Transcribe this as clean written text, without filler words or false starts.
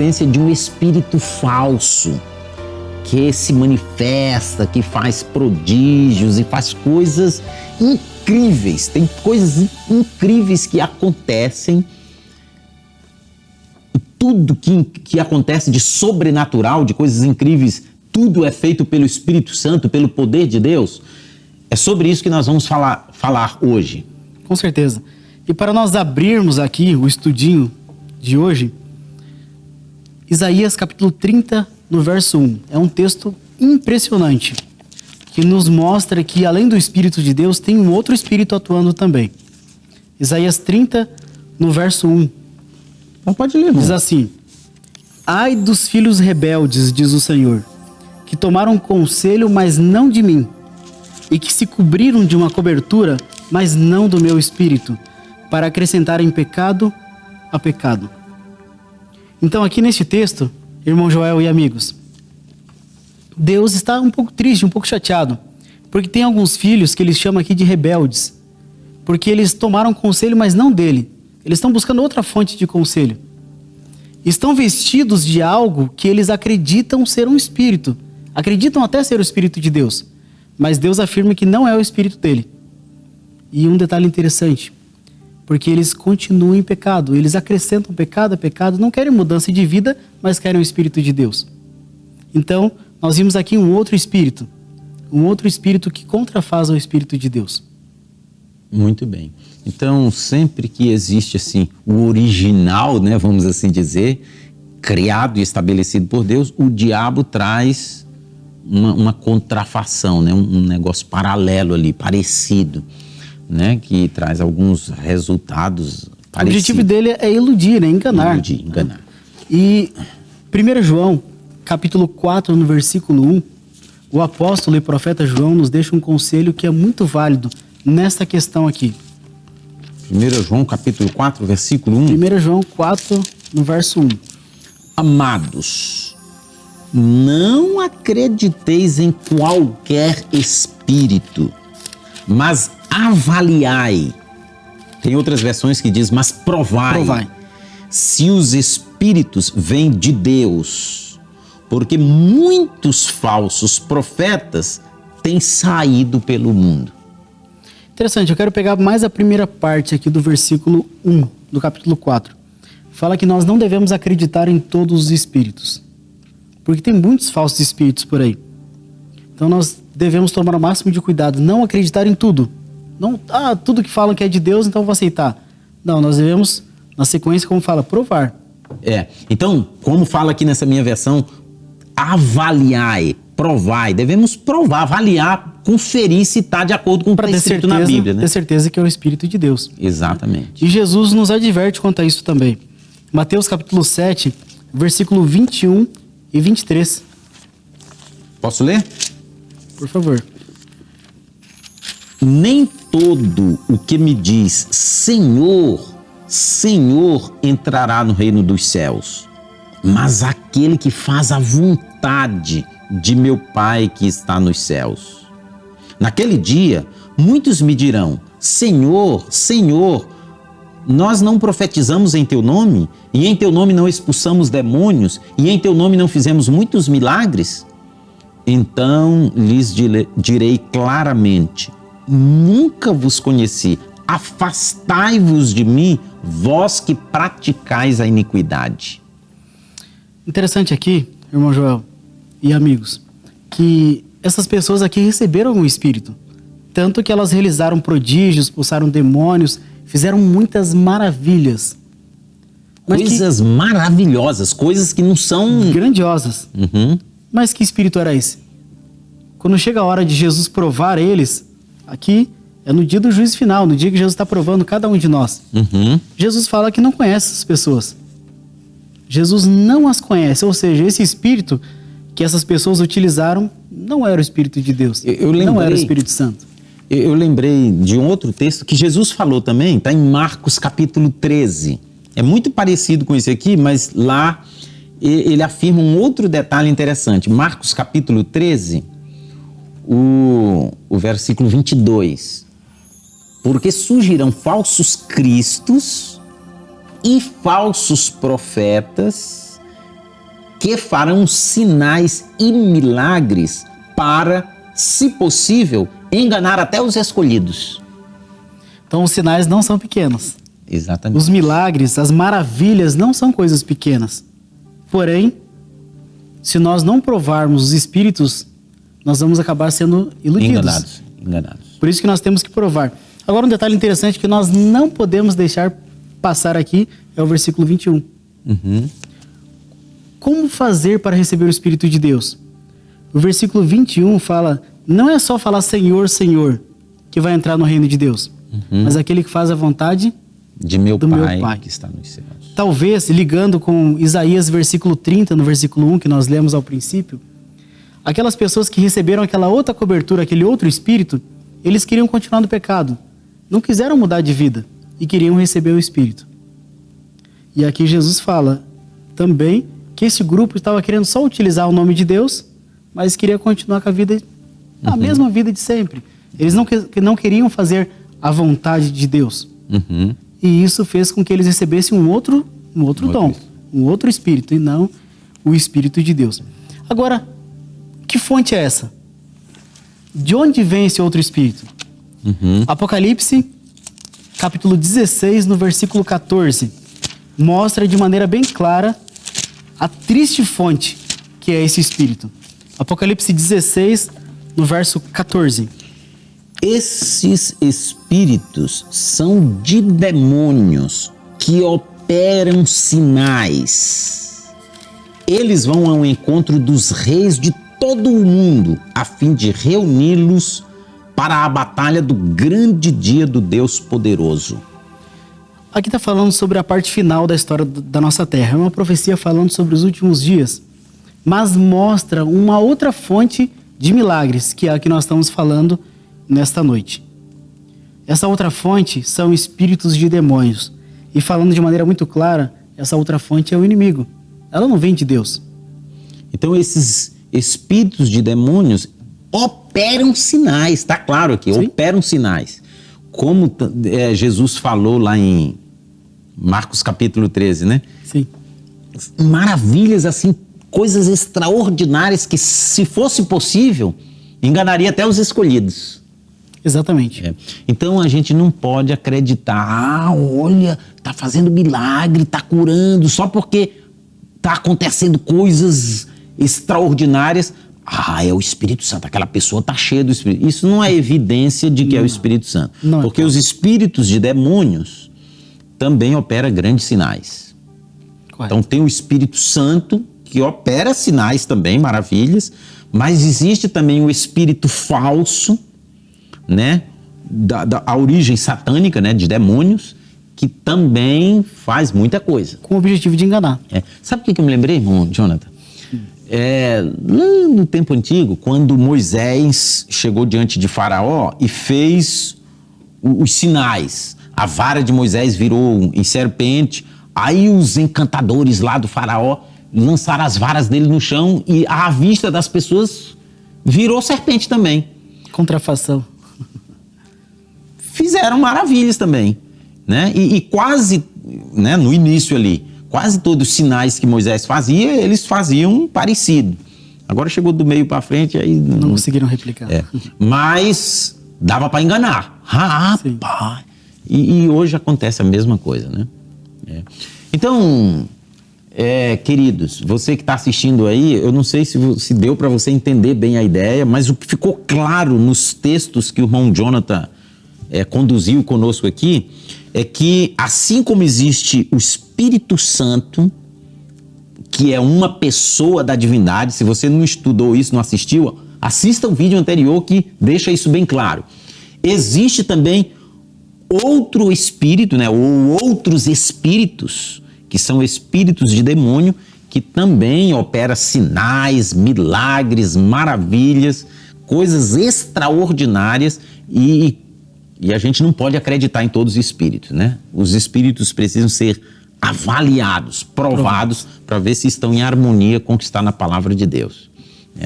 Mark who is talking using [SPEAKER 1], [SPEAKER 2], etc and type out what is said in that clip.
[SPEAKER 1] De um espírito falso que se manifesta, que faz prodígios e faz coisas incríveis. Tem coisas incríveis que acontecem. E tudo que acontece de sobrenatural, de coisas incríveis, tudo é feito pelo Espírito Santo, pelo poder de Deus. É sobre isso que nós vamos falar hoje.
[SPEAKER 2] Com certeza. E para nós abrirmos aqui o estudinho de hoje, Isaías capítulo 30, no verso 1. É um texto impressionante, que nos mostra que além do Espírito de Deus, tem um outro Espírito atuando também. Isaías 30, no verso 1.
[SPEAKER 1] Então pode ler, irmão.
[SPEAKER 2] Diz assim: Ai dos filhos rebeldes, diz o Senhor, que tomaram conselho, mas não de mim, e que se cobriram de uma cobertura, mas não do meu Espírito, para acrescentarem pecado a pecado. Então aqui neste texto, irmão Joel e amigos, Deus está um pouco triste, um pouco chateado, porque tem alguns filhos que ele chama aqui de rebeldes, porque eles tomaram conselho, mas não dele. Eles estão buscando outra fonte de conselho. Estão vestidos de algo que eles acreditam ser um espírito, acreditam até ser o Espírito de Deus, mas Deus afirma que não é o Espírito dele. E um detalhe interessante, porque eles continuam em pecado, eles acrescentam pecado a pecado, não querem mudança de vida, mas querem o Espírito de Deus. Então, nós vimos aqui um outro espírito que contrafaz o Espírito de Deus.
[SPEAKER 1] Muito bem. Então, sempre que existe assim o original, né, vamos assim dizer, criado e estabelecido por Deus, o diabo traz uma contrafação, né, um negócio paralelo ali, parecido, né, que traz alguns resultados parecidos.
[SPEAKER 2] O objetivo dele é iludir, enganar.
[SPEAKER 1] Enganar.
[SPEAKER 2] E 1 João, capítulo 4, no versículo 1, o apóstolo e profeta João nos deixa um conselho que é muito válido nesta questão aqui.
[SPEAKER 1] 1 João, capítulo 4, versículo 1.
[SPEAKER 2] 1 João 4, no verso 1.
[SPEAKER 1] Amados, não acrediteis em qualquer espírito, mas avaliai. Tem outras versões que diz, mas provai. Se os espíritos vêm de Deus, porque muitos falsos profetas têm saído pelo mundo.
[SPEAKER 2] Interessante, eu quero pegar mais a primeira parte aqui do versículo 1, do capítulo 4. Fala que nós não devemos acreditar em todos os espíritos, porque tem muitos falsos espíritos por aí. Então nós devemos tomar o máximo de cuidado, não acreditar em tudo. Não, tudo que falam que é de Deus, então eu vou aceitar. Não, nós devemos, na sequência, como fala, provar.
[SPEAKER 1] Então, como fala aqui nessa minha versão, avaliai, provai. Devemos provar, avaliar, conferir se está de acordo com o que está escrito na Bíblia, né?
[SPEAKER 2] Ter certeza que é o Espírito de Deus.
[SPEAKER 1] Exatamente.
[SPEAKER 2] E Jesus nos adverte quanto a isso também. Mateus capítulo 7, versículo 21 e 23.
[SPEAKER 1] Posso ler?
[SPEAKER 2] Por favor.
[SPEAKER 1] Nem todo o que me diz Senhor, Senhor entrará no reino dos céus, mas aquele que faz a vontade de meu Pai que está nos céus. Naquele dia, muitos me dirão, Senhor, Senhor, nós não profetizamos em teu nome, e em teu nome não expulsamos demônios, e em teu nome não fizemos muitos milagres? Então lhes direi claramente, nunca vos conheci, afastai-vos de mim, vós que praticais a iniquidade.
[SPEAKER 2] Interessante aqui, irmão Joel e amigos, que essas pessoas aqui receberam o Espírito, tanto que elas realizaram prodígios, expulsaram demônios, fizeram muitas maravilhas.
[SPEAKER 1] Coisas maravilhosas, coisas que não são...
[SPEAKER 2] grandiosas.
[SPEAKER 1] Uhum.
[SPEAKER 2] Mas que espírito era esse? Quando chega a hora de Jesus provar eles, aqui é no dia do juízo final, no dia que Jesus está provando cada um de nós.
[SPEAKER 1] Uhum.
[SPEAKER 2] Jesus fala que não conhece essas pessoas. Jesus não as conhece, ou seja, esse espírito que essas pessoas utilizaram não era o Espírito de Deus, não era o Espírito Santo.
[SPEAKER 1] Eu lembrei de um outro texto que Jesus falou também, está em Marcos capítulo 13. É muito parecido com esse aqui, mas lá ele afirma um outro detalhe interessante. Marcos capítulo 13, o versículo 22. Porque surgirão falsos cristos e falsos profetas que farão sinais e milagres para, se possível, enganar até os escolhidos.
[SPEAKER 2] Então os sinais não são pequenos.
[SPEAKER 1] Exatamente.
[SPEAKER 2] Os milagres, as maravilhas não são coisas pequenas. Porém, se nós não provarmos os espíritos, nós vamos acabar sendo iludidos.
[SPEAKER 1] Enganados.
[SPEAKER 2] Por isso que nós temos que provar. Agora, um detalhe interessante que nós não podemos deixar passar aqui é o versículo 21. Como fazer para receber o Espírito de Deus? O versículo 21 fala, não é só falar Senhor, Senhor, que vai entrar no reino de Deus, mas aquele que faz a vontade
[SPEAKER 1] de meu
[SPEAKER 2] do
[SPEAKER 1] pai,
[SPEAKER 2] meu Pai
[SPEAKER 1] que está nos céus.
[SPEAKER 2] Talvez, ligando com Isaías versículo 30, no versículo 1, que nós lemos ao princípio, aquelas pessoas que receberam aquela outra cobertura, aquele outro Espírito, eles queriam continuar no pecado. Não quiseram mudar de vida e queriam receber o Espírito. E aqui Jesus fala também que esse grupo estava querendo só utilizar o nome de Deus, mas queria continuar com a vida, a mesma vida de sempre. Eles não queriam fazer a vontade de Deus. E isso fez com que eles recebessem um outro dom, um outro Espírito, e não o Espírito de Deus. Agora, que fonte é essa? De onde vem esse outro Espírito? Apocalipse, capítulo 16, no versículo 14, mostra de maneira bem clara a triste fonte que é esse Espírito. Apocalipse 16, no verso 14.
[SPEAKER 1] Esses espíritos são de demônios que operam sinais. Eles vão ao encontro dos reis de todo o mundo, a fim de reuni-los para a batalha do grande dia do Deus poderoso.
[SPEAKER 2] Aqui está falando sobre a parte final da história da nossa Terra. É uma profecia falando sobre os últimos dias, mas mostra uma outra fonte de milagres, que é a que nós estamos falando nesta noite. Essa outra fonte são espíritos de demônios. E falando de maneira muito clara, essa outra fonte é o inimigo. Ela não vem de Deus.
[SPEAKER 1] Então esses espíritos de demônios operam sinais, tá claro aqui,
[SPEAKER 2] Sim.
[SPEAKER 1] operam sinais. Como Jesus falou lá em Marcos capítulo 13, né?
[SPEAKER 2] Sim.
[SPEAKER 1] Maravilhas assim, coisas extraordinárias que, se fosse possível, enganaria até os escolhidos.
[SPEAKER 2] Exatamente.
[SPEAKER 1] Então a gente não pode acreditar, olha, tá fazendo milagre, tá curando, só porque tá acontecendo coisas extraordinárias. É o Espírito Santo, aquela pessoa tá cheia do Espírito. Isso não é evidência de que é o Espírito Santo.
[SPEAKER 2] Não,
[SPEAKER 1] porque os espíritos de demônios também operam grandes sinais.
[SPEAKER 2] Correto.
[SPEAKER 1] Então tem o Espírito Santo que opera sinais também, maravilhas, mas existe também o espírito falso, né, a origem satânica, né, de demônios, que também faz muita coisa.
[SPEAKER 2] Com o objetivo de enganar.
[SPEAKER 1] Sabe o que eu me lembrei, irmão Jonathan? Lá no tempo antigo, quando Moisés chegou diante de Faraó e fez os sinais, a vara de Moisés virou em serpente, aí os encantadores lá do Faraó lançaram as varas dele no chão e à vista das pessoas virou serpente também.
[SPEAKER 2] Contrafação.
[SPEAKER 1] Fizeram maravilhas também, né? E quase, né, no início ali, quase todos os sinais que Moisés fazia, eles faziam parecido. Agora chegou do meio para frente, aí
[SPEAKER 2] Não conseguiram replicar.
[SPEAKER 1] Mas dava para enganar. Rapaz! E hoje acontece a mesma coisa, né? Então, queridos, você que está assistindo aí, eu não sei se deu para você entender bem a ideia, mas o que ficou claro nos textos que o irmão Jonathan conduziu conosco aqui é que, assim como existe o Espírito Santo, que é uma pessoa da divindade, se você não estudou isso, não assistiu, assista o vídeo anterior que deixa isso bem claro. Existe também outro espírito, né, ou outros espíritos, que são espíritos de demônio, que também opera sinais, milagres, maravilhas, coisas extraordinárias, e a gente não pode acreditar em todos os espíritos, né? Os espíritos precisam ser avaliados, provados, para ver se estão em harmonia com o que está na palavra de Deus.